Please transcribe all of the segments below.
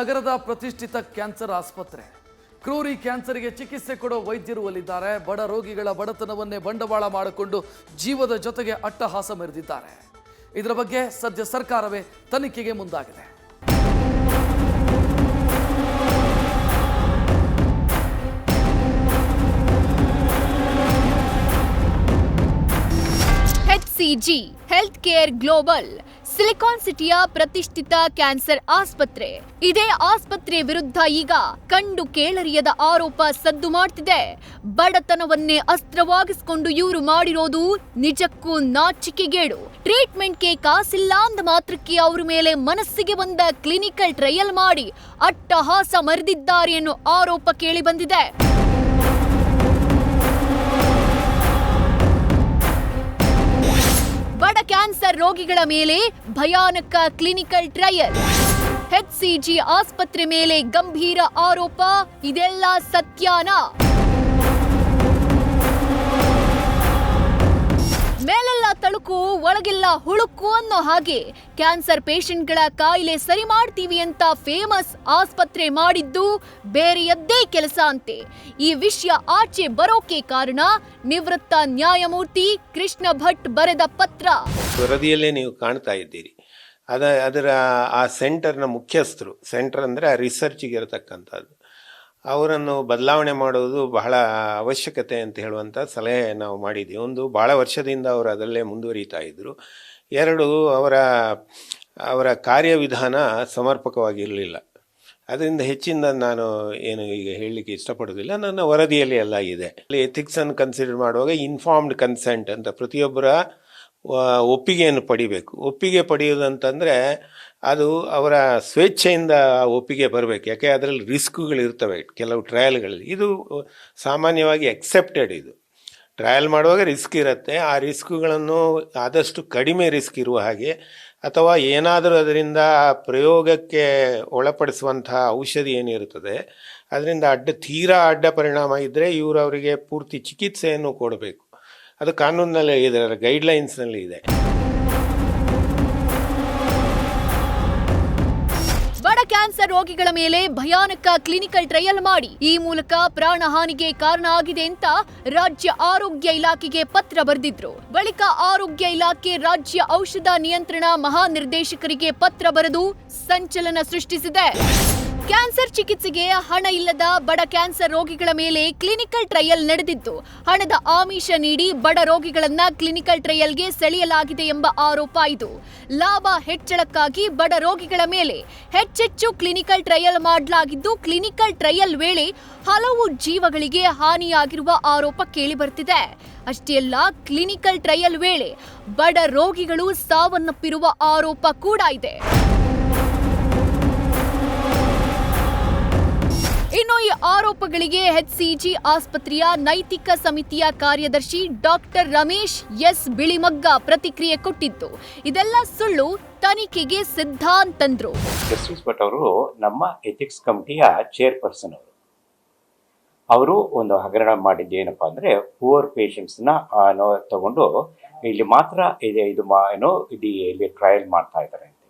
ನಗರದ ಪ್ರತಿಷ್ಠಿತ ಕ್ಯಾನ್ಸರ್ ಆಸ್ಪತ್ರೆ ಕ್ರೂರಿ ಕ್ಯಾನ್ಸರ್ಗೆ ಚಿಕಿತ್ಸೆ ಕೊಡೋ ವೈದ್ಯರು ಅಲ್ಲಿದ್ದಾರೆ. ಬಡ ರೋಗಿಗಳ ಬಡತನವನ್ನೇ ಬಂಡವಾಳ ಮಾಡಿಕೊಂಡು ಜೀವದ ಜೊತೆಗೆ ಅಟ್ಟಹಾಸ ಮೆರೆದಿದ್ದಾರೆ. ಇದರ ಬಗ್ಗೆ ಸದ್ಯ ಸರ್ಕಾರವೇ ತನಿಖೆಗೆ ಮುಂದಾಗಿದೆ. HCG health care global silicon ಸಿಟಿಯ ಪ್ರತಿಷ್ಠಿತ ಕ್ಯಾನ್ಸರ್ ಆಸ್ಪತ್ರೆ. ಇದೇ ಆಸ್ಪತ್ರೆ ವಿರುದ್ಧ ಈಗ ಕಂಡು ಕೇಳರಿಯದ ಆರೋಪ ಸದ್ದು ಮಾಡ್ತಿದೆ. ಬಡತನವನ್ನೇ ಅಸ್ತ್ರವಾಗಿಸಿಕೊಂಡು ಇವರು ಮಾಡಿರೋದು ನಿಜಕ್ಕೂ ನಾಚಿಕೆಗೇಡು. ಟ್ರೀಟ್ಮೆಂಟ್ಗೆ ಕಾಸಿಲ್ಲ ಅಂದ ಮಾತ್ರಕ್ಕೆ ಅವರ ಮೇಲೆ ಮನಸ್ಸಿಗೆ ಬಂದ ಕ್ಲಿನಿಕಲ್ ಟ್ರಯಲ್ ಮಾಡಿ ಅಟ್ಟಹಾಸ ಮೆರೆದಿದ್ದಾರೆ ಅನ್ನೋ ಆರೋಪ ಕೇಳಿ ಬಂದಿದೆ. ಬಡ ಕ್ಯಾನ್ಸರ್ ರೋಗಿಗಳ ಮೇಲೆ ಭಯಾನಕ ಕ್ಲಿನಿಕಲ್ ಟ್ರಯಲ್. HCG ಆಸ್ಪತ್ರೆ ಮೇಲೆ ಗಂಭೀರ ಆರೋಪ. ಇದೆಲ್ಲ ಸತ್ಯನಾ? ಮೇಲೆಲ್ಲ ತಳುಕು ಒಳಗೆಲ್ಲ ಹುಳುಕು ಅನ್ನೋ ಹಾಗೆ ಕ್ಯಾನ್ಸರ್ ಪೇಷಂಟ್ಗಳ ಕಾಯಿಲೆ ಸರಿ ಮಾಡ್ತೀವಿ ಅಂತ ಫೇಮಸ್ ಆಸ್ಪತ್ರೆ ಮಾಡಿದ್ದು ಬೇರೆಯದ್ದೇ ಕೆಲಸ ಅಂತೆ. ಈ ವಿಷಯ ಆಚೆ ಬರೋಕೆ ಕಾರಣ ನಿವೃತ್ತ ನ್ಯಾಯಮೂರ್ತಿ ಕೃಷ್ಣ ಭಟ್ ಬರೆದ ಪತ್ರ. ವರದಿಯಲ್ಲೇ ನೀವು ಕಾಣ್ತಾ ಇದ್ದೀರಿ. ಅದರ ಆ ಸೆಂಟರ್ನ ಮುಖ್ಯಸ್ಥರು, ಸೆಂಟರ್ ಅಂದರೆ ಆ ರಿಸರ್ಚ್ಗೆ ಇರತಕ್ಕಂಥದ್ದು, ಅವರನ್ನು ಬದಲಾವಣೆ ಮಾಡೋದು ಬಹಳ ಅವಶ್ಯಕತೆ ಅಂತ ಹೇಳುವಂಥ ಸಲಹೆ ನಾವು ಮಾಡಿದ್ದೀವಿ. ಒಂದು ಭಾಳ ವರ್ಷದಿಂದ ಅವರು ಅದರಲ್ಲೇ ಮುಂದುವರಿತಾ ಇದ್ದರು. ಎರಡು, ಅವರ ಕಾರ್ಯವಿಧಾನ ಸಮರ್ಪಕವಾಗಿರಲಿಲ್ಲ. ಅದರಿಂದ ಹೆಚ್ಚಿನ ನಾನು ಏನು ಈಗ ಹೇಳಲಿಕ್ಕೆ ಇಷ್ಟಪಡೋದಿಲ್ಲ. ನನ್ನ ವರದಿಯಲ್ಲಿ ಎಲ್ಲ ಇದೆ. ಅಲ್ಲಿ ಎಥಿಕ್ಸನ್ನು ಕನ್ಸಿಡರ್ ಮಾಡುವಾಗ ಇನ್ಫಾರ್ಮ್ಡ್ ಕನ್ಸೆಂಟ್ ಅಂತ ಪ್ರತಿಯೊಬ್ಬರ ಒಪ್ಪಿಗೆಯನ್ನು ಪಡಿಬೇಕು. ಒಪ್ಪಿಗೆ ಪಡೆಯೋದಂತಂದರೆ ಅದು ಅವರ ಸ್ವೇಚ್ಛೆಯಿಂದ ಒಪ್ಪಿಗೆ ಬರಬೇಕು. ಯಾಕೆ ಅದರಲ್ಲಿ ರಿಸ್ಕ್ಗಳಿರ್ತವೆ ಕೆಲವು ಟ್ರಯಲ್ಗಳಲ್ಲಿ. ಇದು ಸಾಮಾನ್ಯವಾಗಿ ಎಕ್ಸೆಪ್ಟೆಡ್. ಇದು ಟ್ರಯಲ್ ಮಾಡುವಾಗ ರಿಸ್ಕ್ ಇರುತ್ತೆ. ಆ ರಿಸ್ಕ್ಗಳನ್ನು ಆದಷ್ಟು ಕಡಿಮೆ ರಿಸ್ಕ್ ಇರುವ ಹಾಗೆ, ಅಥವಾ ಏನಾದರೂ ಅದರಿಂದ ಪ್ರಯೋಗಕ್ಕೆ ಒಳಪಡಿಸುವಂಥ ಔಷಧಿ ಏನಿರುತ್ತದೆ ಅದರಿಂದ ತೀರಾ ಅಡ್ಡ ಪರಿಣಾಮ ಇದ್ದರೆ ಇವರು ಅವರಿಗೆ ಪೂರ್ತಿ ಚಿಕಿತ್ಸೆಯನ್ನು ಕೊಡಬೇಕು. ಅದು ಕಾನೂನಿನಲ್ಲಿ ಇದೆ, ಗೈಡ್ಲೈನ್ಸ್ನಲ್ಲಿ ಇದೆ. ಬಡ ಕ್ಯಾನ್ಸರ್ ರೋಗಿಗಳ ಮೇಲೆ ಭಯಾನಕ ಕ್ಲಿನಿಕಲ್ ಟ್ರಯಲ್ ಮಾಡಿ ಈ ಮೂಲಕ ಪ್ರಾಣಹಾನಿಗೆ ಕಾರಣ ಆಗಿದೆ ಅಂತ ರಾಜ್ಯ ಆರೋಗ್ಯ ಇಲಾಖೆಗೆ ಪತ್ರ ಬರೆದಿದ್ರು. ಬಳಿಕ ಆರೋಗ್ಯ ಇಲಾಖೆ ರಾಜ್ಯ ಔಷಧ ನಿಯಂತ್ರಣ ಮಹಾನಿರ್ದೇಶಕರಿಗೆ ಪತ್ರ ಬರೆದು ಸಂಚಲನ ಸೃಷ್ಟಿಸಿದೆ. ಕ್ಯಾನ್ಸರ್ ಚಿಕಿತ್ಸೆಗೆ ಹಣ ಇಲ್ಲದ ಬಡ ಕ್ಯಾನ್ಸರ್ ರೋಗಿಗಳ ಮೇಲೆ ಕ್ಲಿನಿಕಲ್ ಟ್ರಯಲ್ ನಡೆದಿದ್ದು, ಹಣದ ಆಮಿಷ ನೀಡಿ ಬಡ ರೋಗಿಗಳನ್ನ ಕ್ಲಿನಿಕಲ್ ಟ್ರಯಲ್ಗೆ ಸೆಳೆಯಲಾಗಿದೆ ಎಂಬ ಆರೋಪ ಇದು. ಲಾಭ ಹೆಚ್ಚಳಕ್ಕಾಗಿ ಬಡ ರೋಗಿಗಳ ಮೇಲೆ ಹೆಚ್ಚೆಚ್ಚು ಕ್ಲಿನಿಕಲ್ ಟ್ರಯಲ್ ಮಾಡಲಾಗಿದ್ದು, ಕ್ಲಿನಿಕಲ್ ಟ್ರಯಲ್ ವೇಳೆ ಹಲವು ಜೀವಗಳಿಗೆ ಹಾನಿಯಾಗಿರುವ ಆರೋಪ ಕೇಳಿಬರ್ತಿದೆ. ಅಷ್ಟೇ ಅಲ್ಲ, ಕ್ಲಿನಿಕಲ್ ಟ್ರಯಲ್ ವೇಳೆ ಬಡ ರೋಗಿಗಳು ಸಾವನ್ನಪ್ಪಿರುವ ಆರೋಪ ಕೂಡ ಇದೆ. ಇನ್ನು ಈ ಆರೋಪಗಳಿಗೆ HCG ಆಸ್ಪತ್ರೆಯ ನೈತಿಕ ಸಮಿತಿಯ ಕಾರ್ಯದರ್ಶಿ ಡಾಕ್ಟರ್ ರಮೇಶ್ ಎಸ್ ಬಿಳಿಮಗ್ಗ ಪ್ರತಿಕ್ರಿಯೆ ಕೊಟ್ಟಿದ್ದು, ಇದೆಲ್ಲ ಸುಳ್ಳು, ತನಿಖೆಗೆ ಸಿದ್ಧ ಅಂತಂದ್ರು. ಜಸ್ಟಿಸ್ ಭಟ್ ಅವರು ನಮ್ಮ ಎಥಿಕ್ಸ್ ಕಮಿಟಿಯ ಚೇರ್ಪರ್ಸನ್ ಅವರು ಒಂದು ಹಗರಣ ಮಾಡಿದ್ದು ಏನಪ್ಪಾ ಅಂದ್ರೆ, ಪೂವರ್ ಪೇಷಂಟ್ಸ್ನ ತಗೊಂಡು ಇಲ್ಲಿ ಮಾತ್ರ ಇಲ್ಲಿ ಟ್ರಯಲ್ ಮಾಡ್ತಾ ಇದ್ದಾರೆ ಅಂತ.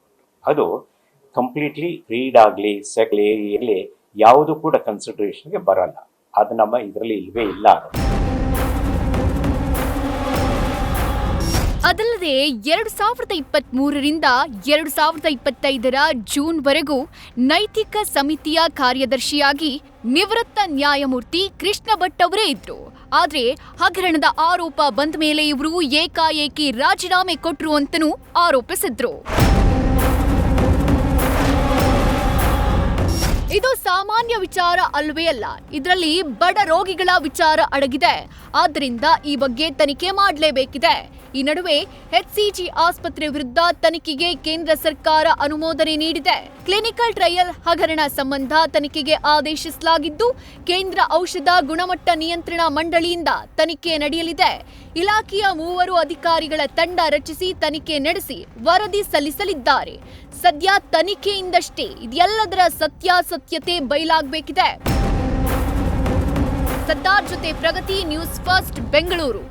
ಅದು ಕಂಪ್ಲೀಟ್ಲಿ ರೀಡ್ ಆಗಲಿ ಸೆಕ್ಲಿ ಯಾವುದು ಕೂಡ ಕನ್ಸಿಡರೇಷನ್ಗೆ ಬರಲ್ಲ. ಅದು ನಮ್ಮ ಇದರಲ್ಲಿ ಇಲ್ವೇ ಇಲ್ಲ. ಅದಲ್ಲದೆ 2023ರಿಂದ 2025ರ ಜೂನ್ವರೆಗೂ ನೈತಿಕ ಸಮಿತಿಯ ಕಾರ್ಯದರ್ಶಿಯಾಗಿ ನಿವೃತ್ತ ನ್ಯಾಯಮೂರ್ತಿ ಕೃಷ್ಣ ಭಟ್ ಅವರೇ ಇದ್ರು. ಆದ್ರೆ ಹಗರಣದ ಆರೋಪ ಬಂದ ಮೇಲೆ ಇವರು ಏಕಾಏಕಿ ರಾಜೀನಾಮೆ ಕೊಟ್ರು ಅಂತನೂ ಆರೋಪಿಸಿದ್ರು. ಇದು ಸಾಮಾನ್ಯ ವಿಚಾರ ಅಲ್ವೇ ಅಲ್ಲ, ಇದರಲ್ಲಿ ಬಡ ರೋಗಿಗಳ ವಿಚಾರ ಅಡಗಿದೆ. ಆದ್ದರಿಂದ ಈ ಬಗ್ಗೆ ತನಿಖೆ ಮಾಡಲೇಬೇಕಿದೆ. ಈ ನಡುವೆ HCG ಆಸ್ಪತ್ರೆ ವಿರುದ್ಧ ತನಿಖೆಗೆ ಕೇಂದ್ರ ಸರ್ಕಾರ ಅನುಮೋದನೆ ನೀಡಿದೆ. ಕ್ಲಿನಿಕಲ್ ಟ್ರಯಲ್ ಹಗರಣ ಸಂಬಂಧ ತನಿಖೆಗೆ ಆದೇಶಿಸಲಾಗಿದ್ದು, ಕೇಂದ್ರ ಔಷಧ ಗುಣಮಟ್ಟ ನಿಯಂತ್ರಣ ಮಂಡಳಿಯಿಂದ ತನಿಖೆ ನಡೆಯಲಿದೆ. ಇಲಾಖೆಯ 3 ಅಧಿಕಾರಿಗಳ ತಂಡ ರಚಿಸಿ ತನಿಖೆ ನಡೆಸಿ ವರದಿ ಸಲ್ಲಿಸಲಿದ್ದಾರೆ. ಸದ್ಯ ತನಿಖೆಯಿಂದಷ್ಟೇ ಇದೆಲ್ಲದರ ಸತ್ಯಾಸತ್ಯತೆ ಬಯಲಾಗಬೇಕಿದೆ. ಸತ್ತಾರ್ ಜೊತೆ ಪ್ರಗತಿ, ನ್ಯೂಸ್ ಫಸ್ಟ್, ಬೆಂಗಳೂರು.